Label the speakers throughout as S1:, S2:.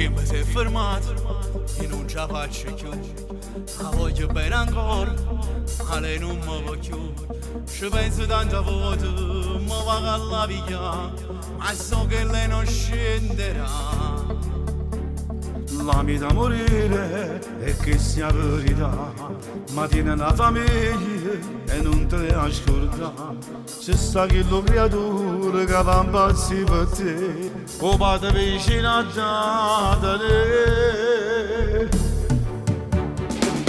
S1: che mi sei fermato e non ce la faccio più. La voglio bene ancora, ma lei non mi va più. Ci penso tante volte, mi va alla via, ma so che lei non scenderà.
S2: La vita a morire è che sia verità, ma tiene una famiglia e non te ne ascolta. C'è sta quello creatura che va impazzire per te, o padre vicino a te.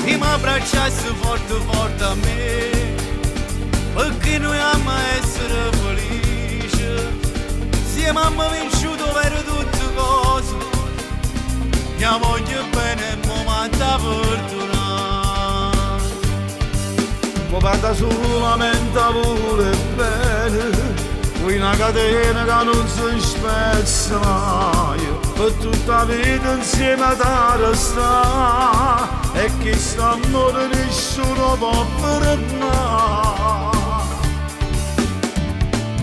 S1: E mi abbracciassi forte forte a me, perché noi amiamo essere felici. Siamo vinciuto per tutte cose, mia voglio bene e mi manda fortuna.
S2: Mi parla solamente pure bene, qui una catena che non si spezza mai, per tutta la vita insieme a te resta, e che st'amore nessuno può fermare.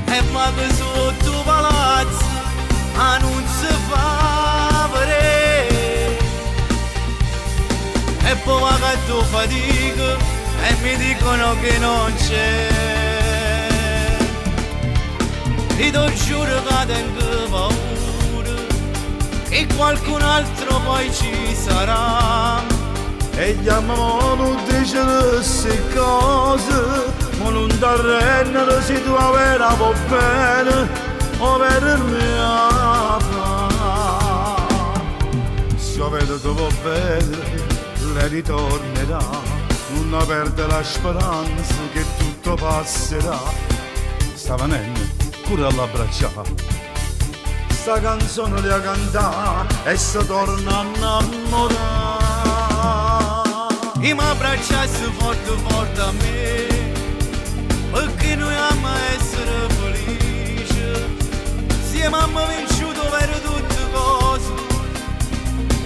S1: E vago sotto palazzo, ma non si fa vedere. E poi vago a tua fatica e mi dicono che non c'è. E ti giuro che tengo paura che qualcun altro poi ci sarà.
S2: E gli amiamo non dice queste cose, ma non ti arrendere se tu avere un po' bene, o per il mio se avete tu va bene, lei ritornerà, non perde la speranza che tutto passerà. Sta venendo pure all'abbracciare, sta canzone da cantare e si torna a innamorare.
S1: E mi abbracciassi forte forte a me, perché noi amiamo essere felici. Siamo vinciuto per tutte cose,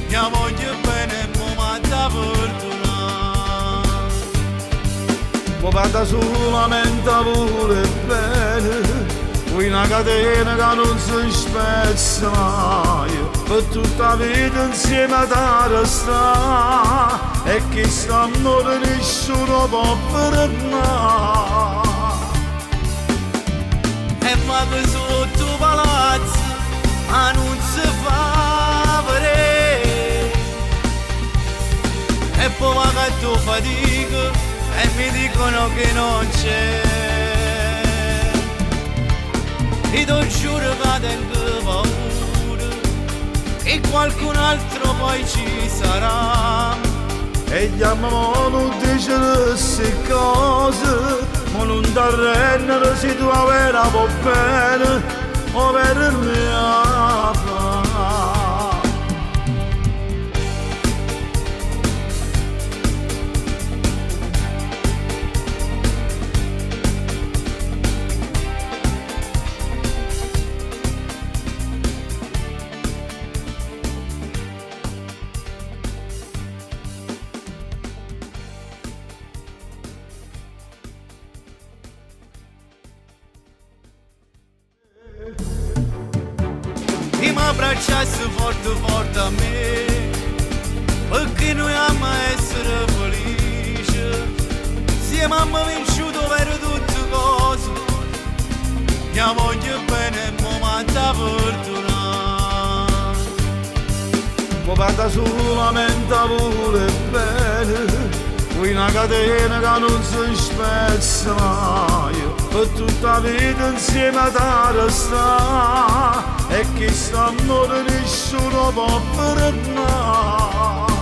S1: mia voglio bene e mi manda fortuna.
S2: Mi parla solamente pure bene, qui una catena che non si spezza mai, per tutta la vita insieme a te resta, e che st'amore nessuno può fermare.
S1: E vago sotto palazzo, ma non si fa vedere. E poi vago a tua fatica e mi dicono che non c'è. E ti giuro che tengo paura che qualcun altro poi ci sarà.
S2: E gli amiamo non dice queste cose, ma non ti arrendere se tu avere un po' bene, o per il mio
S1: E mi abbracciassi forte forte a me, perché noi amiamo essere felici. Siamo vinciuto per tutte cose, mia voglio bene e mi manda fortuna.
S2: Mi parla solamente pure bene, qui una catena che non si spezza mai, per tutta la vita insieme a te resta, e che st'amore nessuno può fermare.